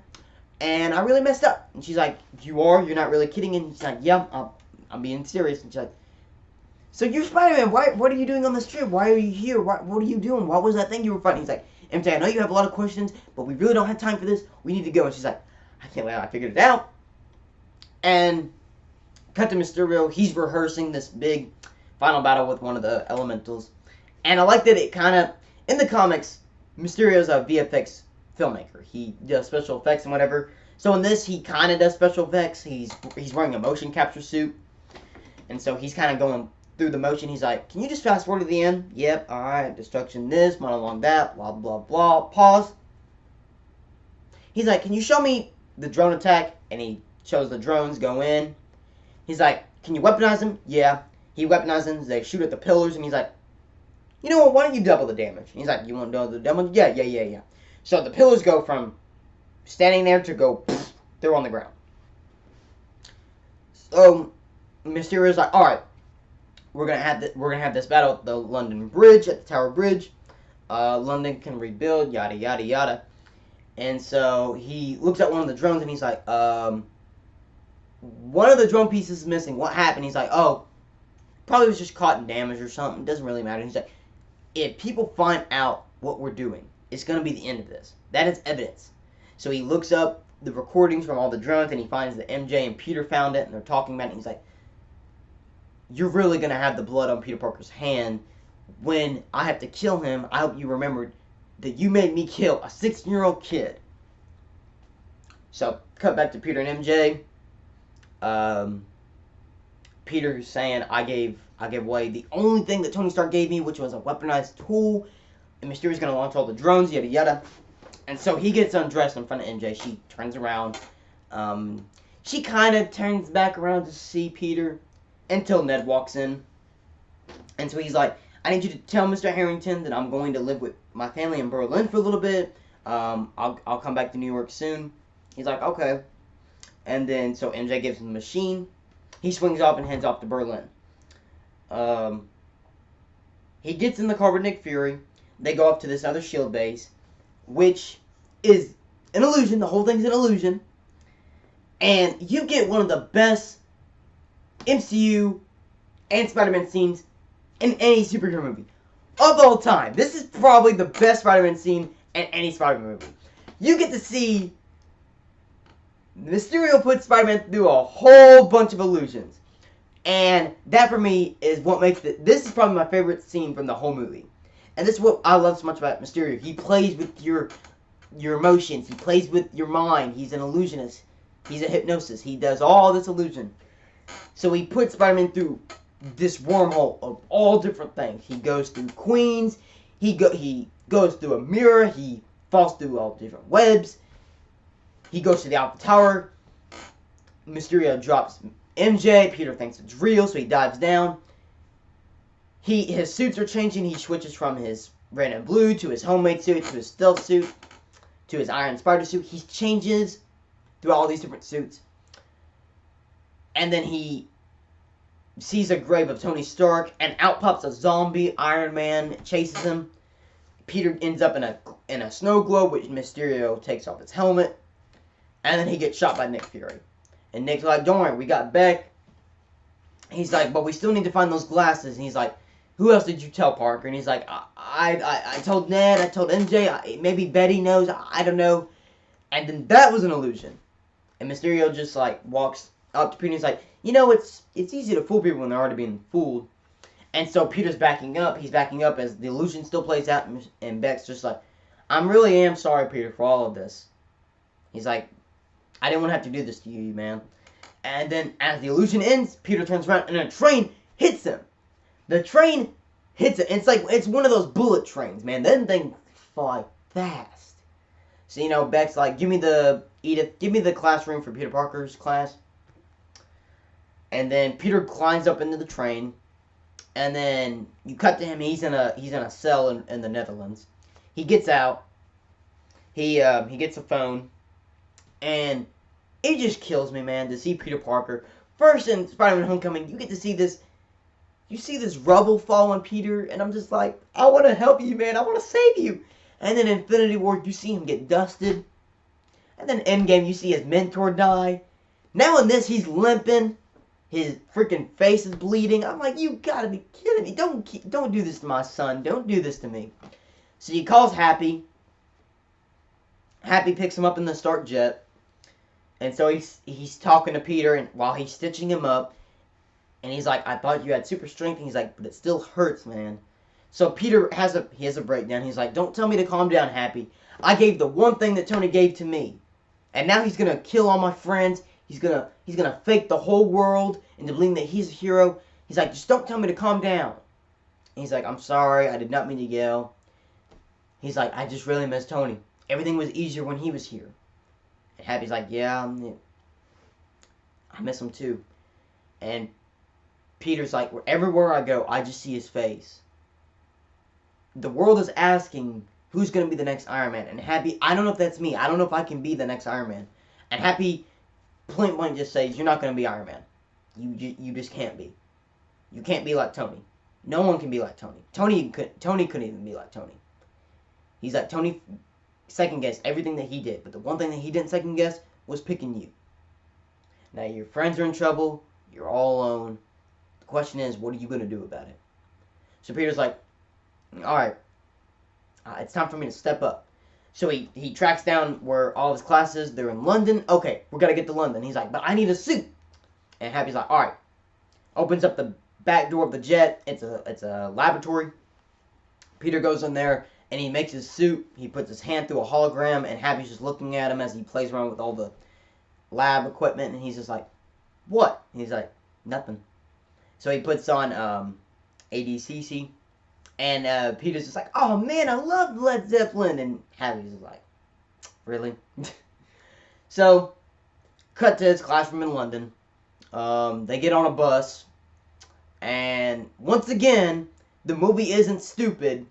and I really messed up. And she's like, you are? You're not really kidding? And she's like, yeah, I'm being serious. And she's like, so you're Spider-Man. What are you doing on this trip? Why are you here? What are you doing? What was that thing you were fighting? He's like, MJ, I know you have a lot of questions, but we really don't have time for this. We need to go. And she's like, I can't wait. I figured it out. And cut to Mysterio. He's rehearsing this big final battle with one of the elementals. And I like that it kind of, in the comics, Mysterio's a VFX filmmaker. He does special effects and whatever. So in this, he kind of does special effects. He's wearing a motion capture suit. And so he's kind of going through the motion. He's like, can you just fast forward to the end? Yep, alright, destruction this, monologue that, blah, blah, blah. Pause. He's like, can you show me the drone attack? And he shows the drones go in. He's like, can you weaponize them? Yeah. He weaponizes them. They shoot at the pillars. And he's like, you know what? Why don't you double the damage? And he's like, you want to double the damage? Yeah. So the pillars go from standing there to go, pfft, they're on the ground. So Mysterio's like, all right, we're gonna have this battle at the London Bridge, at the Tower Bridge. London can rebuild, yada yada yada. And so he looks at one of the drones and he's like, one of the drone pieces is missing. What happened? He's like, oh, probably was just caught in damage or something. It doesn't really matter. He's like, if people find out what we're doing, it's going to be the end of this. That is evidence. So he looks up the recordings from all the drones and he finds that MJ and Peter found it and they're talking about it. And he's like, you're really going to have the blood on Peter Parker's hand when I have to kill him. I hope you remembered that you made me kill a 16-year-old kid. So, cut back to Peter and MJ. Peter's saying, I gave away the only thing that Tony Stark gave me, which was a weaponized tool. And Mysterio's going to launch all the drones, yada yada. And so he gets undressed in front of MJ. She turns around. She kind of turns back around to see Peter until Ned walks in. And so he's like, I need you to tell Mr. Harrington that I'm going to live with my family in Berlin for a little bit. I'll come back to New York soon. He's like, okay. And then, so MJ gives him the machine. He swings off and heads off to Berlin. He gets in the car with Nick Fury. They go up to this other S.H.I.E.L.D. base, which is an illusion. The whole thing's an illusion. And you get one of the best MCU and Spider-Man scenes in any superhero movie of all time. This is probably the best Spider-Man scene in any Spider-Man movie. You get to see Mysterio put Spider-Man through a whole bunch of illusions. And that for me is what makes this is probably my favorite scene from the whole movie. And this is what I love so much about Mysterio. He plays with your emotions. He plays with your mind. He's an illusionist. He's a hypnosis. He does all this illusion. So he puts Spider-Man through this wormhole of all different things. He goes through Queens. He goes through a mirror. He falls through all different webs. He goes to the Alpha Tower. Mysterio drops MJ. Peter thinks it's real, so he dives down. His suits are changing. He switches from his red and blue to his homemade suit, to his stealth suit, to his Iron Spider suit. He changes through all these different suits. And then he sees a grave of Tony Stark, and out pops a zombie. Iron Man chases him. Peter ends up in a snow globe, which Mysterio takes off his helmet. And then he gets shot by Nick Fury. And Nick's like, don't worry, we got Beck. He's like, but we still need to find those glasses. And he's like, who else did you tell, Parker? And he's like, I told Ned, I told MJ, maybe Betty knows, I don't know. And then that was an illusion. And Mysterio just like walks up to Peter and he's like, you know, it's easy to fool people when they're already being fooled. And so Peter's backing up. He's backing up as the illusion still plays out. And Beck's just like, I really am sorry, Peter, for all of this. He's like, I didn't want to have to do this to you, man. And then as the illusion ends, Peter turns around and a train hits him. The train hits him. It's one of those bullet trains, man. Them things fly fast. So, you know, Beck's like, give me the classroom for Peter Parker's class. And then Peter climbs up into the train. And then you cut to him. He's in a cell in the Netherlands. He gets out. He gets a phone. And it just kills me, man, to see Peter Parker. First in Spider-Man Homecoming, you get to see this. You see this rubble fall on Peter, and I'm just like, I want to help you, man. I want to save you. And then Infinity War, you see him get dusted. And then Endgame, you see his mentor die. Now in this, he's limping. His freaking face is bleeding. I'm like, you gotta be kidding me. Don't do this to my son. Don't do this to me. So he calls Happy. Happy picks him up in the Stark jet. And so he's talking to Peter and while he's stitching him up. And he's like, I thought you had super strength. And he's like, but it still hurts, man. So Peter has a breakdown. He's like, don't tell me to calm down, Happy. I gave the one thing that Tony gave to me. And now he's going to kill all my friends. He's gonna fake the whole world into believing that he's a hero. He's like, just don't tell me to calm down. And he's like, I'm sorry. I did not mean to yell. He's like, I just really miss Tony. Everything was easier when he was here. And Happy's like, yeah, I miss him too. And Peter's like, everywhere I go, I just see his face. The world is asking who's going to be the next Iron Man. And Happy, I don't know if that's me. I don't know if I can be the next Iron Man. And Happy point blank just says, you're not going to be Iron Man. You just can't be. You can't be like Tony. No one can be like Tony. Tony couldn't even be like Tony. He's like, Tony second guess everything that he did, but the one thing that he didn't second guess was picking you. Now your friends are in trouble, you're all alone. The question is, what are you going to do about it? So Peter's like, alright, it's time for me to step up. So he tracks down where all his classes, they're in London. Okay, we got to get to London. He's like, but I need a suit. And Happy's like, alright. Opens up the back door of the jet. It's a laboratory. Peter goes in there and he makes his suit. He puts his hand through a hologram, and Happy's just looking at him as he plays around with all the lab equipment, and he's just like, what? And he's like, nothing. So he puts on ADCC, and Peter's just like, oh man, I love Led Zeppelin, and Happy's just like, really? So, cut to his classroom in London. They get on a bus, and once again, the movie isn't stupid.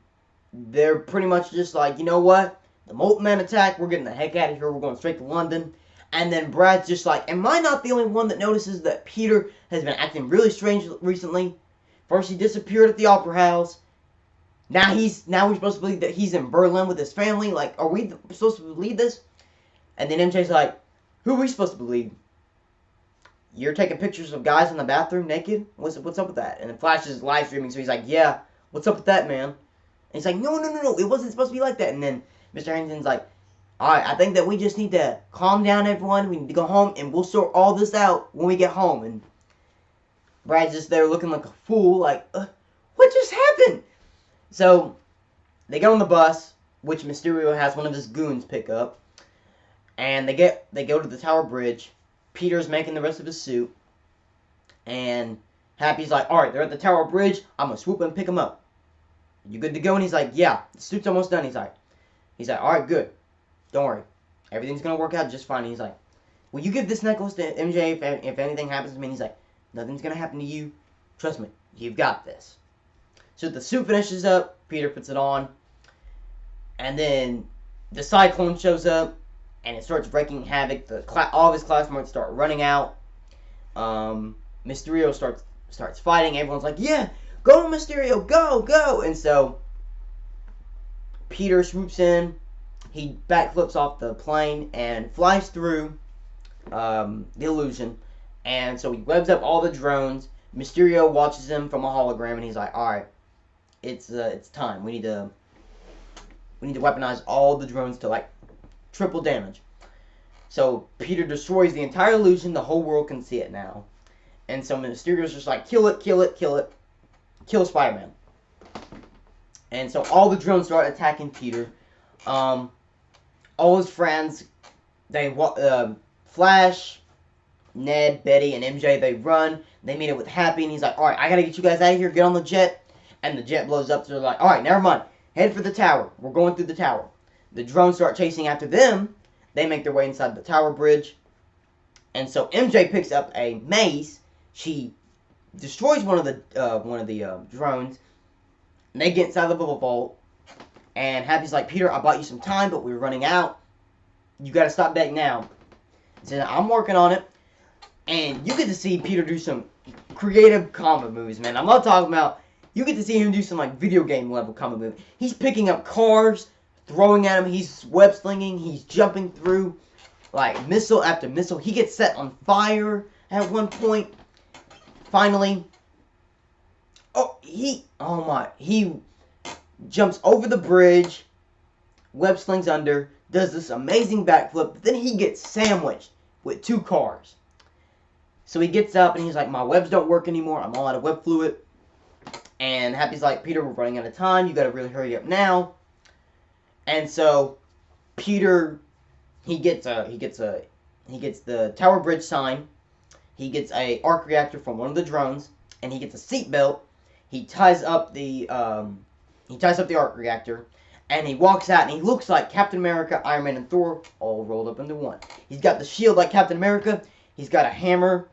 They're pretty much just like, you know what? The Molten Man attack, we're getting the heck out of here, we're going straight to London. And then Brad's just like, am I not the only one that notices that Peter has been acting really strange recently? First he disappeared at the Opera House. Now we're supposed to believe that he's in Berlin with his family. Like, are we supposed to believe this? And then MJ's like, who are we supposed to believe? You're taking pictures of guys in the bathroom naked? What's up with that? And then Flash is live streaming, so he's like, yeah, what's up with that, man? And he's like, no, it wasn't supposed to be like that. And then Mr. Harrington's like, alright, I think that we just need to calm down, everyone. We need to go home, and we'll sort all this out when we get home. And Brad's just there looking like a fool, like, what just happened? So, they get on the bus, which Mysterio has one of his goons pick up. And they go to the Tower Bridge. Peter's making the rest of his suit. And Happy's like, alright, they're at the Tower Bridge. I'm going to swoop and pick them up. You good to go? And he's like, yeah, the suit's almost done. He's like, alright, good. Don't worry. Everything's going to work out just fine. And he's like, will you give this necklace to MJ if anything happens to me? And he's like, nothing's going to happen to you. Trust me. You've got this. So the suit finishes up. Peter puts it on. And then the Cyclone shows up. And it starts wreaking havoc. All of his classmates start running out. Mysterio starts fighting. Everyone's like, yeah, go Mysterio, go. And so Peter swoops in. He backflips off the plane and flies through the illusion. And so he webs up all the drones. Mysterio watches him from a hologram, and he's like, alright, it's time. We need to weaponize all the drones to, like, triple damage. So Peter destroys the entire illusion. The whole world can see it now. And so Mysterio's just like, kill it. Kill Spider-Man. And so all the drones start attacking Peter. All his friends, Flash, Ned, Betty, and MJ, they run. They meet up with Happy, and he's like, alright, I gotta get you guys out of here. Get on the jet. And the jet blows up, so they're like, alright, never mind. Head for the tower. We're going through the tower. The drones start chasing after them. They make their way inside the Tower Bridge. And so MJ picks up a mace. She destroys one of the drones. And they get inside the bubble vault. And Happy's like, Peter, I bought you some time, but we're running out. You gotta stop back now. He said, I'm working on it. And you get to see Peter do some creative comic moves, man. I'm not talking about... You get to see him do some, like, video game level comic moves. He's picking up cars, throwing at him. He's web slinging. He's jumping through, like, missile after missile. He gets set on fire at one point. Finally. He jumps over the bridge, web slings under, does this amazing backflip, but then he gets sandwiched with 2 cars. So he gets up and he's like, my webs don't work anymore. I'm all out of web fluid. And Happy's like, Peter, we're running out of time. You gotta really hurry up now. And so Peter, he gets the Tower Bridge sign. He gets a arc reactor from one of the drones, and he gets a seatbelt. He ties up the arc reactor, and he walks out, and he looks like Captain America, Iron Man, and Thor all rolled up into one. He's got the shield like Captain America. He's got a hammer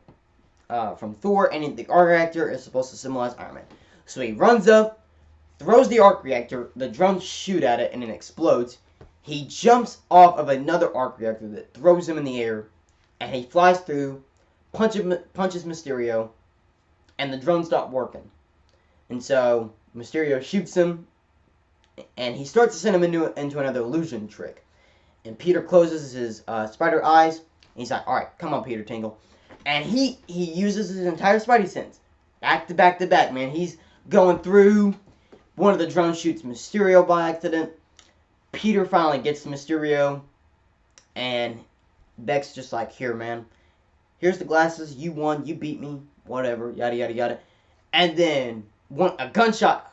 from Thor, and the arc reactor is supposed to symbolize Iron Man. So he runs up, throws the arc reactor, the drones shoot at it, and it explodes. He jumps off of another arc reactor that throws him in the air, and he flies through, punches Mysterio, and the drones stop working. And so Mysterio shoots him, and he starts to send him into another illusion trick. And Peter closes his spider eyes. And he's like, all right, come on, Peter Tingle. And he uses his entire Spidey sense. Back to back to back, man. He's going through. One of the drones shoots Mysterio by accident. Peter finally gets Mysterio. And Beck's just like, here, man. Here's the glasses. You won. You beat me. Whatever. Yada, yada, yada. And then a gunshot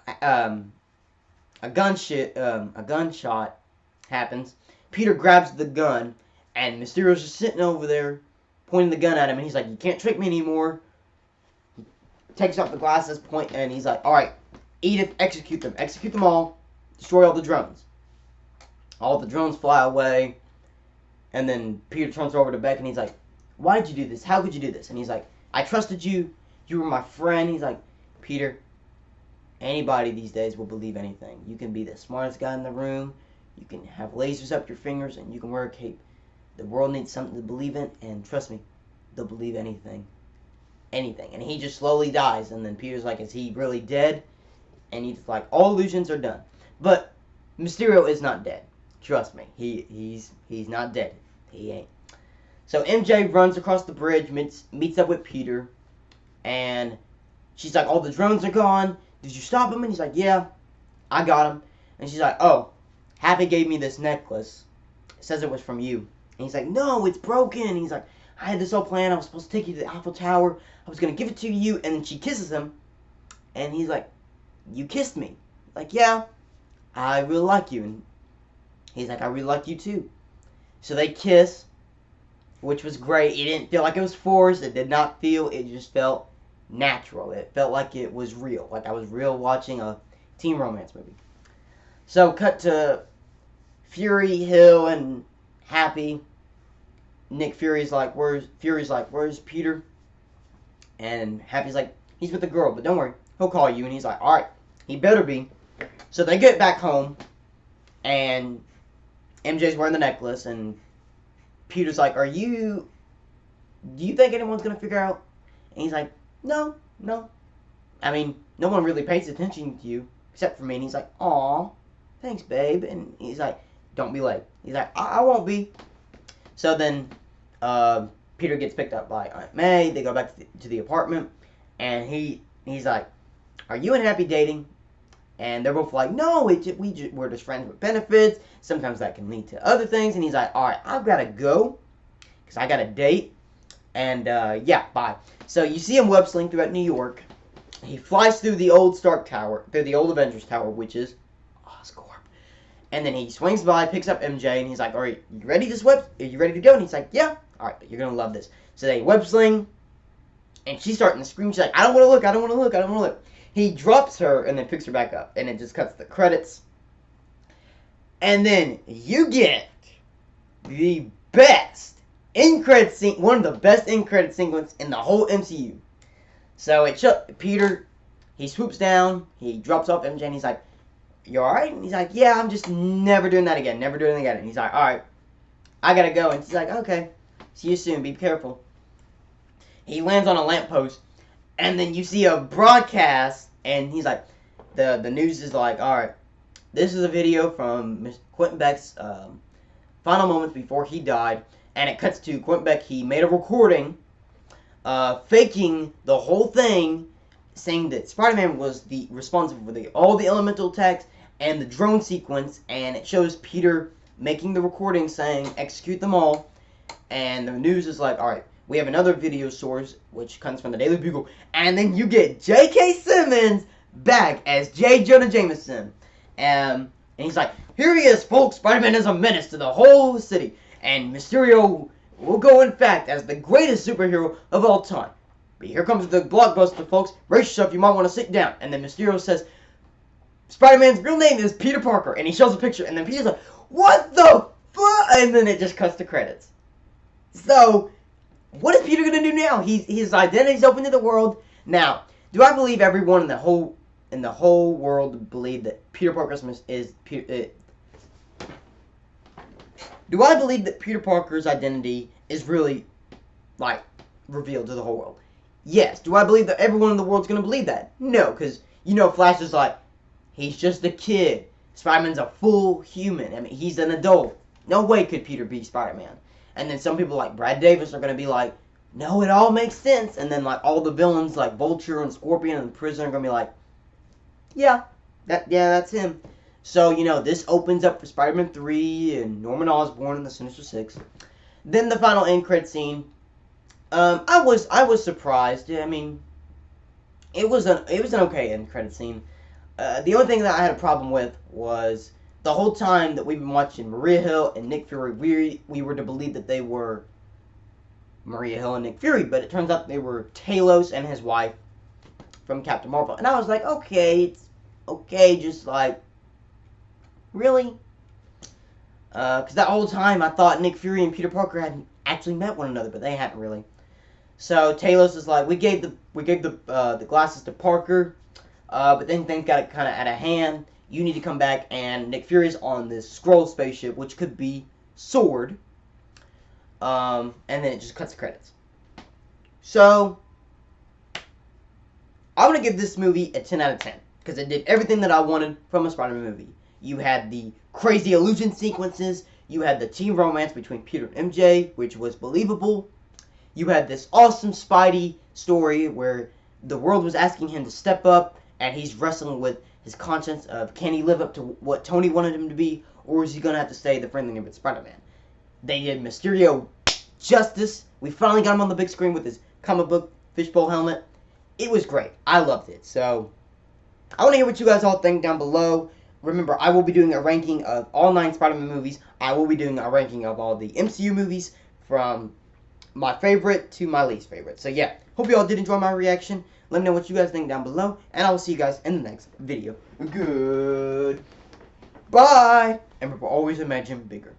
happens. Peter grabs the gun. And Mysterio's just sitting over there pointing the gun at him. And he's like, you can't trick me anymore. He takes off the glasses, and he's like, alright, Edith, execute them. Execute them all. Destroy all the drones. All the drones fly away. And then Peter turns over to Beck and he's like, why did you do this? How could you do this? And he's like, I trusted you. You were my friend. He's like, Peter, anybody these days will believe anything. You can be the smartest guy in the room. You can have lasers up your fingers and you can wear a cape. The world needs something to believe in, and trust me, they'll believe anything. Anything. And he just slowly dies. And then Peter's like, is he really dead? And he's like, all illusions are done. But Mysterio is not dead. Trust me. He's not dead. He ain't. So MJ runs across the bridge, meets up with Peter. And she's like, all the drones are gone. Did you stop him? And he's like, yeah, I got him. And she's like, oh, Happy gave me this necklace. It says it was from you. And he's like, no, it's broken. And he's like, I had this whole plan. I was supposed to take you to the Eiffel Tower. I was going to give it to you. And then she kisses him. And he's like, you kissed me. Like, yeah, I really like you. And he's like, I really like you too. So they kiss, which was great. It didn't feel like it was forced. It did not feel. It just felt natural. It felt like it was real. Like I was real watching a teen romance movie. So cut to Fury, Hill, and Happy. Nick Fury's like, where's Peter? And Happy's like, he's with the girl, but don't worry, he'll call you. And he's like, alright, he better be. So they get back home, and MJ's wearing the necklace, and Peter's like, do you think anyone's going to figure out? And he's like, no. I mean, no one really pays attention to you, except for me. And he's like, aw, thanks, babe. And he's like, don't be late. He's like, I won't be. So then Peter gets picked up by Aunt May. They go back to the apartment, and he's like, are you and Happy dating? And they're both like, no, we're just friends with benefits. Sometimes that can lead to other things. And he's like, all right, I've got to go because I got a date. And yeah, bye. So you see him web sling throughout New York. He flies through the old Stark Tower, through the old Avengers Tower, which is Oscorp. And then he swings by, picks up MJ, and he's like, all right, you ready to web? Are you ready to go? And he's like, yeah. All right, but you're going to love this. So they web sling, and she's starting to scream. She's like, I don't want to look, I don't want to look, I don't want to look. He drops her and then picks her back up, and it just cuts the credits. And then you get the best end-credit scene, one of the best end-credit sequences in the whole MCU. So Peter, he swoops down, he drops off MJ, and he's like, you alright? And he's like, yeah, I'm just never doing that again, never doing it again. And he's like, alright, I gotta go. And she's like, okay, see you soon, be careful. He lands on a lamppost, and then you see a broadcast, and he's like, the news is like, alright, this is a video from Quentin Beck's final moments before he died, and it cuts to Quentin Beck. He made a recording faking the whole thing, saying that Spider-Man was responsible for all the elemental attacks and the drone sequence, and it shows Peter making the recording saying, execute them all, and the news is like, alright, we have another video source, which comes from the Daily Bugle, and then you get J.K. Simmons back as J. Jonah Jameson, and he's like, here he is, folks, Spider-Man is a menace to the whole city, and Mysterio will go, in fact, as the greatest superhero of all time. But here comes the blockbuster, folks. Brace yourself, you might want to sit down. And then Mysterio says, Spider-Man's real name is Peter Parker. And he shows a picture. And then Peter's like, what the fuck? And then it just cuts to credits. So, what is Peter going to do now? His identity's open to the world. Now, do I believe everyone in the whole world believe that Peter Parker is do I believe that Peter Parker's identity is really, like, revealed to the whole world? Yes. Do I believe that everyone in the world's going to believe that? No, because, you know, Flash is like, he's just a kid. Spider-Man's a full human. I mean, he's an adult. No way could Peter be Spider-Man. And then some people like Brad Davis are going to be like, no, it all makes sense. And then like all the villains like Vulture and Scorpion and the Prison are going to be like, yeah, that's him. So, you know, this opens up for Spider-Man 3 and Norman Osborn and the Sinister Six. Then the final end credit scene. I was surprised. I mean, it was an okay end credit scene. The only thing that I had a problem with was the whole time that we've been watching Maria Hill and Nick Fury, we were to believe that they were Maria Hill and Nick Fury, but it turns out they were Talos and his wife from Captain Marvel. And I was like, okay, it's okay, just like, really? Because that whole time I thought Nick Fury and Peter Parker hadn't actually met one another, but they hadn't really. So Talos is like, we gave the glasses to Parker, but then things got kind of out of hand. You need to come back, and Nick Fury's on this Skrull spaceship, which could be Sword. And then it just cuts the credits. So I'm going to give this movie a 10 out of 10. Because it did everything that I wanted from a Spider-Man movie. You had the crazy illusion sequences. You had the teen romance between Peter and MJ, which was believable. You had this awesome Spidey story where the world was asking him to step up, and he's wrestling with his conscience of, can he live up to what Tony wanted him to be, or is he going to have to stay the friendly neighborhood Spider-Man? They did Mysterio justice. We finally got him on the big screen with his comic book fishbowl helmet. It was great. I loved it. So I want to hear what you guys all think down below. Remember, I will be doing a ranking of all 9 Spider-Man movies. I will be doing a ranking of all the MCU movies from my favorite to my least favorite. So yeah, hope you all did enjoy my reaction. Let me know what you guys think down below, and I will see you guys in the next video. Good. Bye. And remember, always imagine bigger.